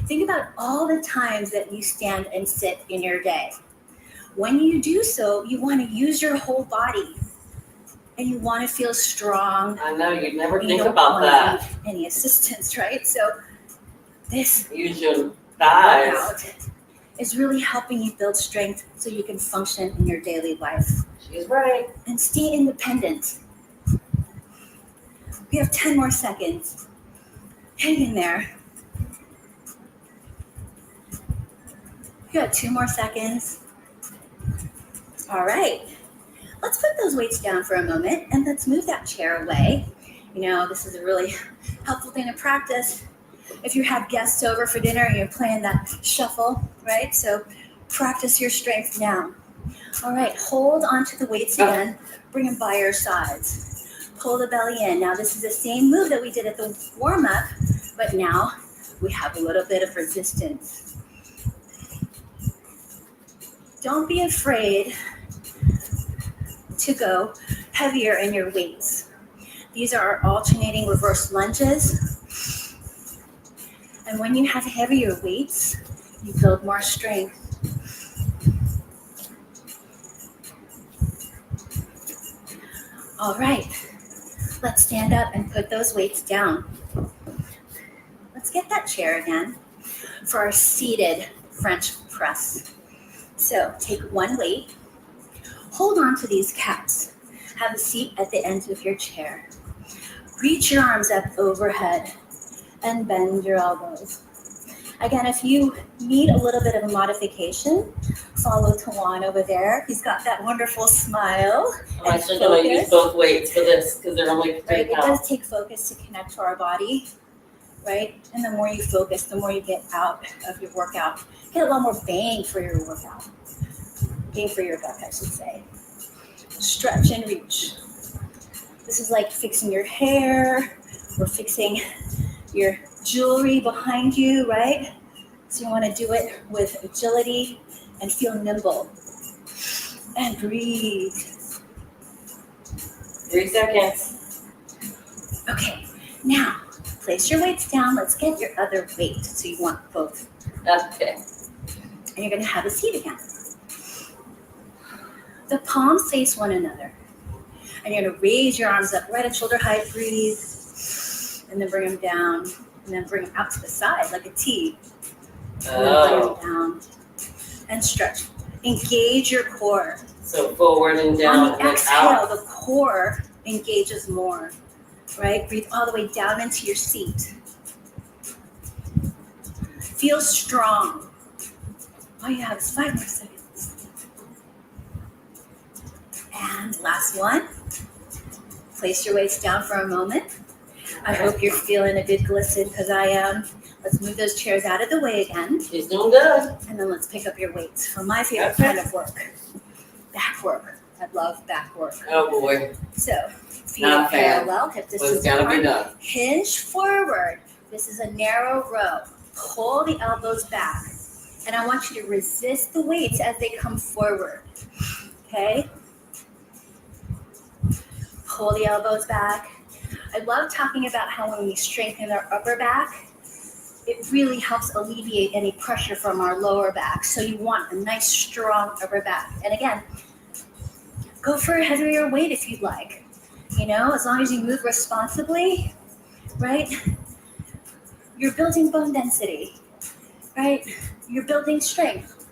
Think about all the times that you stand and sit in your day. When you do so, you want to use your whole body and you want to feel strong. I know, you'd never You think don't about want that. any assistance, right? So this Use your thighs. workout is really helping you build strength so you can function in your daily life She's right. and stay independent. We have 10 more seconds. Hang in there. You got 2 more seconds. All right. Let's put those weights down for a moment and let's move that chair away. You know, this is a really helpful thing to practice if you have guests over for dinner and you're playing that shuffle, right? So practice your strength now. All right, hold onto the weights again. Bring them by your sides. Pull the belly in. Now this is the same move that we did at the warm-up, but now we have a little bit of resistance. Don't be afraid to go heavier in your weights. These are our alternating reverse lunges. And when you have heavier weights, you build more strength. All right, let's stand up and put those weights down. Let's get that chair again for our seated French press. So take one weight, hold on to these caps. Have a seat at the end of your chair. Reach your arms up overhead and bend your elbows. Again, if you need a little bit of a modification, follow Tawan over there. He's got that wonderful smile. I'm actually going to use both weights for this because they're only 3 Right, it pounds. does take focus to connect to our body, right? And the more you focus, the more you get out of your workout. Get a lot more bang for your workout. Bang for your buck, I should say. Stretch and reach. This is like fixing your hair or fixing your jewelry behind you, right? So you want to do it with agility and feel nimble. And breathe. 3 seconds. Okay, now place your weights down. Let's get your other weight. So you want both. Okay. And you're going to have a seat again. The palms face one another. And you're going to raise your arms up right at shoulder height. Breathe. And then bring them down. And then bring them out to the side like a T. And then bring them down. And stretch. Engage your core. So forward and down On the and then exhale, out. the core engages more. Right? Breathe all the way down into your seat. Feel strong. All you have is 5 more seconds. And last one. Place your weights down for a moment. I hope you're feeling a good glisten because I am. Let's move those chairs out of the way again. She's doing good. And then let's pick up your weights for my favorite Okay. kind of work. Back work. I love back work. Oh boy. So, feet Not are bad. parallel, hip Well, it's distance got to be apart. done. Hinge forward. This is a narrow row. Pull the elbows back. And I want you to resist the weights as they come forward. Okay? Pull the elbows back. I love talking about how when we strengthen our upper back, it really helps alleviate any pressure from our lower back. So you want a nice, strong upper back. And again, go for a heavier weight if you'd like. You know, as long as you move responsibly, right? You're building bone density, right? You're building strength.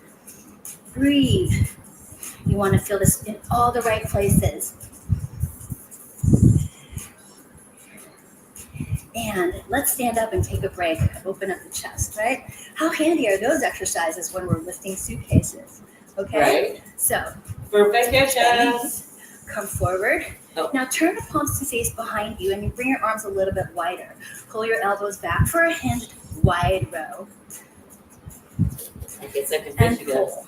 Breathe. You want to feel this in all the right places. And let's stand up and take a break. Open up the chest, right? How handy are those exercises when we're lifting suitcases? Okay? Right. So, For vacation. come forward. Oh. Now turn the palms to face behind you and you bring your arms a little bit wider. Pull your elbows back for a hinged wide row. I guess I can And pinch you guys. pull.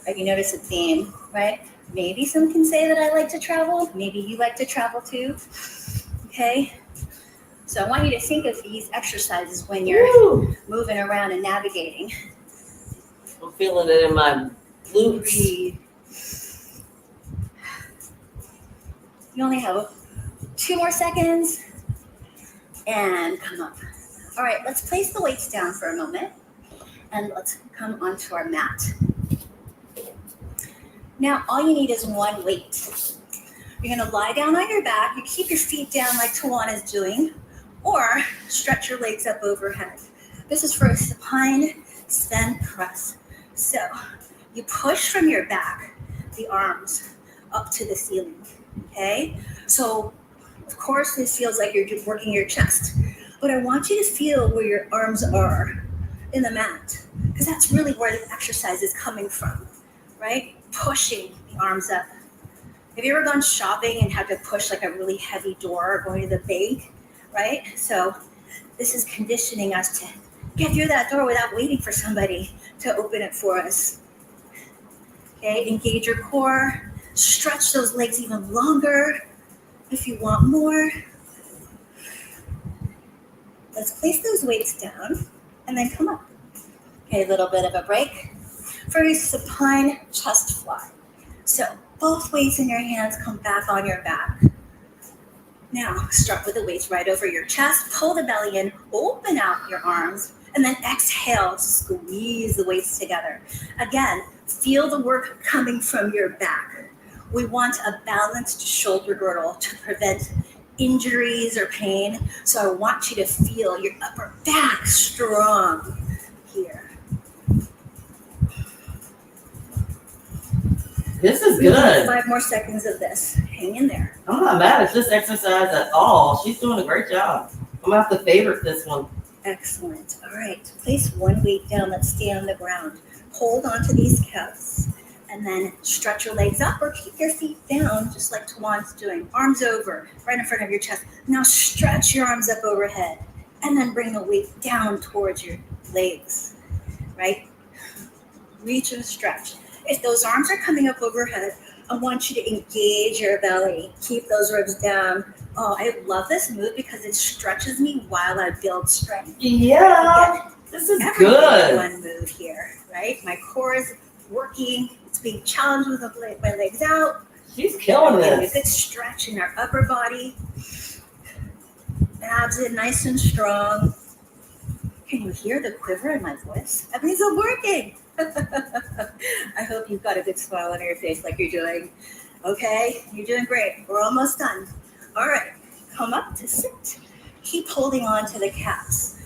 Right, you notice a theme, right? Maybe some can say that I like to travel. Maybe you like to travel too. Okay? So I want you to think of these exercises when you're Woo! moving around and navigating. I'm feeling it in my glutes. Breathe. You only have 2 more seconds. And come up. All right, let's place the weights down for a moment and let's come onto our mat. Now, all you need is one weight. You're gonna lie down on your back. You keep your feet down like Tawana's doing, or stretch your legs up overhead. This is for a supine stand press. So you push from your back, the arms up to the ceiling, okay? So of course this feels like you're working your chest, but I want you to feel where your arms are in the mat, because that's really where the exercise is coming from, right? Pushing the arms up. Have you ever gone shopping and had to push like a really heavy door going to the bank, right? So this is conditioning us to get through that door without waiting for somebody to open it for us. Okay, engage your core, stretch those legs even longer if you want more. Let's place those weights down and then come up. Okay, a little bit of a break for a supine chest fly. So both weights in your hands come back on your back. Now start with the weights right over your chest, pull the belly in, open out your arms, and then exhale to squeeze the weights together. Again, feel the work coming from your back. We want a balanced shoulder girdle to prevent injuries or pain. So I want you to feel your upper back strong here. This is We have good. 5 more seconds of this. Hang in there. I'm not mad at this exercise at all. She's doing a great job. I'm gonna have to favorite this one. Excellent. All right. Place one weight down. Let's stay on the ground. Hold onto these cuffs and then stretch your legs up or keep your feet down just like Tawan's doing. Arms over, right in front of your chest. Now stretch your arms up overhead and then bring the weight down towards your legs, right? Reach and stretch. If those arms are coming up overhead, I want you to engage your belly. Keep those ribs down. Oh, I love this move because it stretches me while I build strength. Yeah, this is good. One move here, right? My core is working. It's being challenged with my legs out. She's killing Getting a this. good stretch in our upper body. Abs in nice and strong. Can you hear the quiver in my voice? That means I'm working. I hope you've got a good smile on your face like you're doing. Okay, you're doing great. We're almost done. All right, come up to sit. Keep holding on to the calves.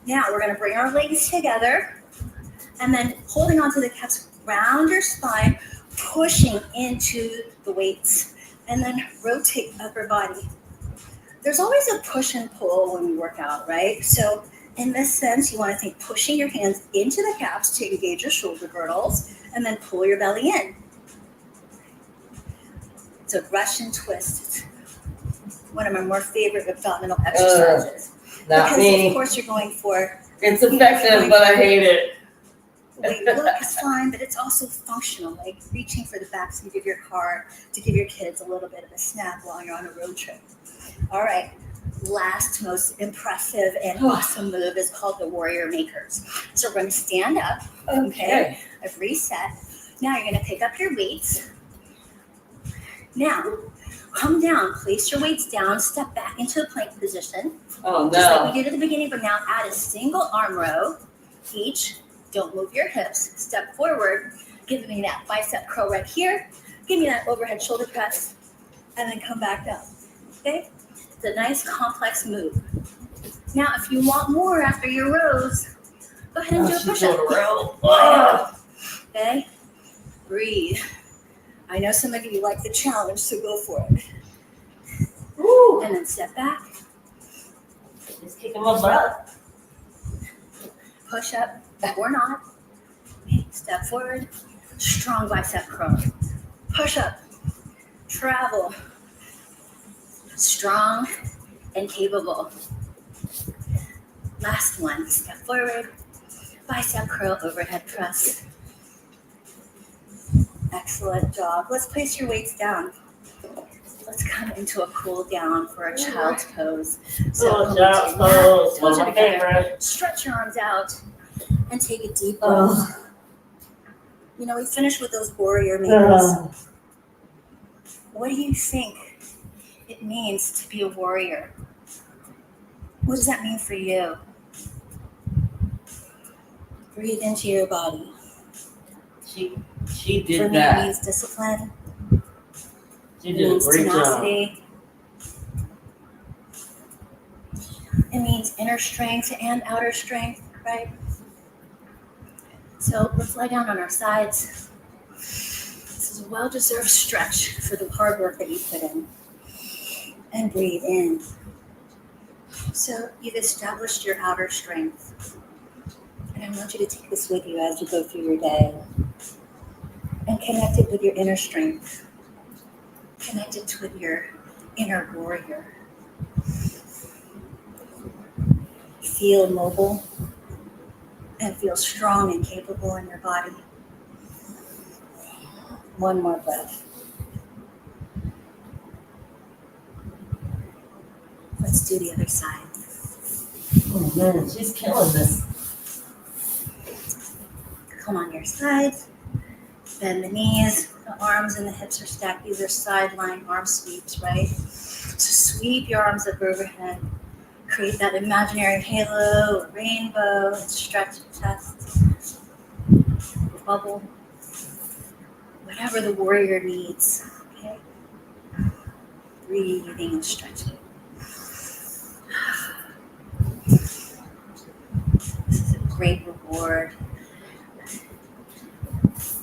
Now we're gonna bring our legs together and then holding on to the calves, round your spine, pushing into the weights, and then rotate upper body. There's always a push and pull when we work out, right? So in this sense, you want to think pushing your hands into the calves to engage your shoulder girdles and then pull your belly in. It's a Russian twist. It's one of my more favorite abdominal exercises. Not Because me. of course you're going for It's effective, but I hate it. weight look is fine, but it's also functional, like reaching for the back seat of your car to give your kids a little bit of a snack while you're on a road trip. All right, last most impressive and awesome move is called the warrior makers. So we're going to stand up. Okay, I've reset. Now you're going to pick up your weights. Now come down, place your weights down, step back into the plank position. Oh Just like no. we did at the beginning, but now add a single arm row each. Don't move your hips. Step forward. Give me that bicep curl right here. Give me that overhead shoulder press. And then come back down. Okay? It's a nice complex move. Now, if you want more after your rows, go ahead and do a push-up. Okay? Breathe. I know some of you like the challenge, so go for it. Woo. And then step back. Just kicking my butt. Push up or not. Step forward. Strong bicep curl. Push up. Travel. Strong and capable. Last one. Step forward. Bicep curl, overhead press. Excellent job. Let's place your weights down. Let's come into a cool down for a child's pose. So Child's pose, one of my favorite. Stretch your arms out and take a deep breath. You know, we finished with those warrior makers. What do you think it means to be a warrior? What does that mean for you? Breathe into your body. She For did me, it that. means discipline. She It did a means great job. tenacity. It means inner strength and outer strength, right? So let's lie down on our sides. This is a well-deserved stretch for the hard work that you put in. And breathe in. So you've established your outer strength. And I want you to take this with you as you go through your day. And connect it with your inner strength. Connect it with your inner warrior. Feel mobile and feel strong and capable in your body. One more breath. Let's do the other side. Oh man, she's killing this. Come on your sides. Bend the knees. The arms and the hips are stacked. These are sideline arm sweeps, right? So sweep your arms up overhead. Create that imaginary halo, a rainbow, and stretch your chest. Bubble. Whatever the warrior needs. Okay? Breathing and stretching. This is a great reward.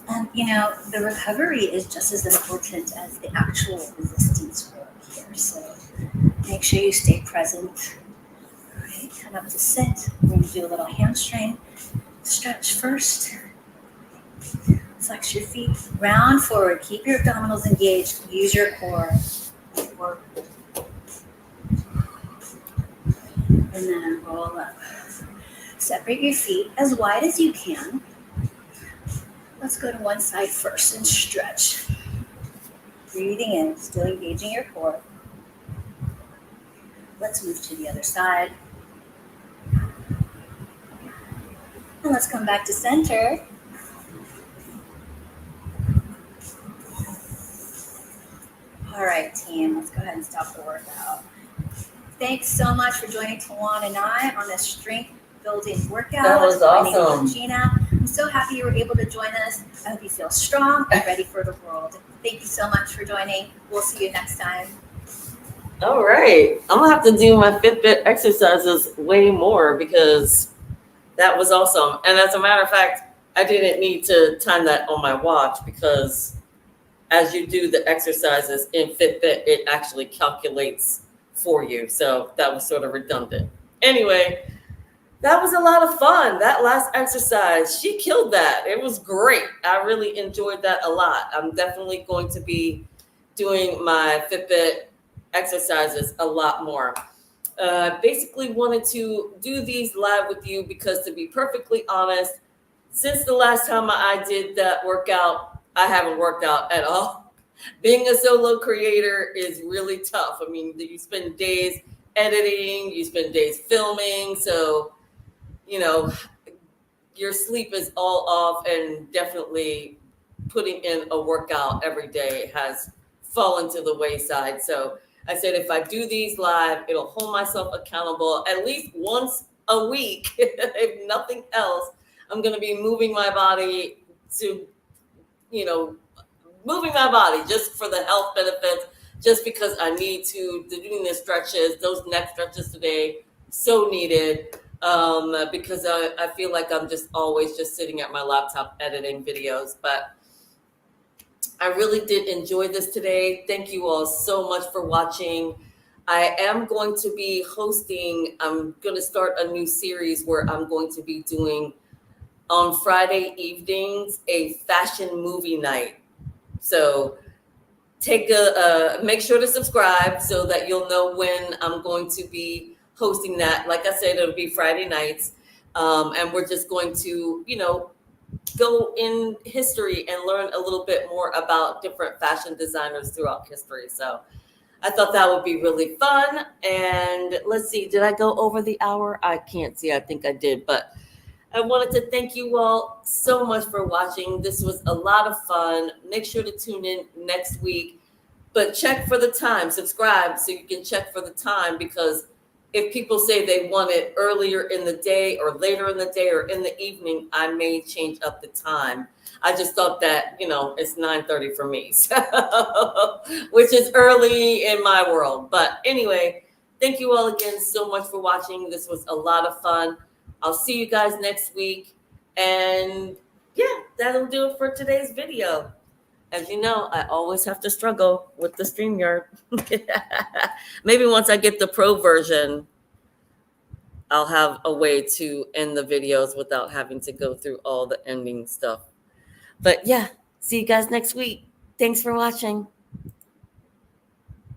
And the recovery is just as important as the actual resistance work here. So make sure you stay present. All right, come up to sit. We're going to do a little hamstring stretch first. Flex your feet, round forward. Keep your abdominals engaged. Use your core. Work. And then roll up. Separate your feet as wide as you can. Let's go to one side first and stretch. Breathing in, still engaging your core. Let's move to the other side. And let's come back to center. All right, team, let's go ahead and stop the workout. Thanks so much for joining Tawan and I on this strength building workout. That was My name awesome. is Gina. I'm so happy you were able to join us. I hope you feel strong and ready for the world. Thank you so much for joining. We'll see you next time. All right. I'm going to have to do my FitBit exercises way more because that was awesome. And as a matter of fact, I didn't need to time that on my watch because as you do the exercises in FitBit, it actually calculates for you. So that was sort of redundant. Anyway, that was a lot of fun. That last exercise, she killed that. It was great. I really enjoyed that a lot. I'm definitely going to be doing my FitBit exercises a lot more. Basically wanted to do these live with you because, to be perfectly honest, since the last time I did that workout, I haven't worked out at all. Being a solo creator is really tough. I mean, you spend days editing, you spend days filming, so your sleep is all off, and definitely putting in a workout every day has fallen to the wayside. So I said, if I do these live, it'll hold myself accountable at least once a week. If nothing else, I'm going to be moving my body to, moving my body just for the health benefits, just because I need to, doing the stretches, those neck stretches today, so needed. Because I feel like I'm just always just sitting at my laptop editing videos. But I really did enjoy this today. Thank you all so much for watching. I am going to be I'm going to start a new series where I'm going to be doing on Friday evenings a fashion movie night. So make sure to subscribe so that you'll know when I'm going to be hosting that. Like I said, it'll be Friday nights. And we're just going to, go in history and learn a little bit more about different fashion designers throughout history. So I thought that would be really fun. And let's see, did I go over the hour? I can't see. I think I did. But I wanted to thank you all so much for watching. This was a lot of fun. Make sure to tune in next week. But check for the time. Subscribe so you can check for the time, because if people say they want it earlier in the day or later in the day or in the evening, I may change up the time. I just thought that, it's 9:30 for me, so, which is early in my world. But anyway, thank you all again so much for watching. This was a lot of fun. I'll see you guys next week. And yeah, that'll do it for today's video. As you know, I always have to struggle with the StreamYard. Maybe once I get the pro version, I'll have a way to end the videos without having to go through all the ending stuff. But yeah, see you guys next week. Thanks for watching.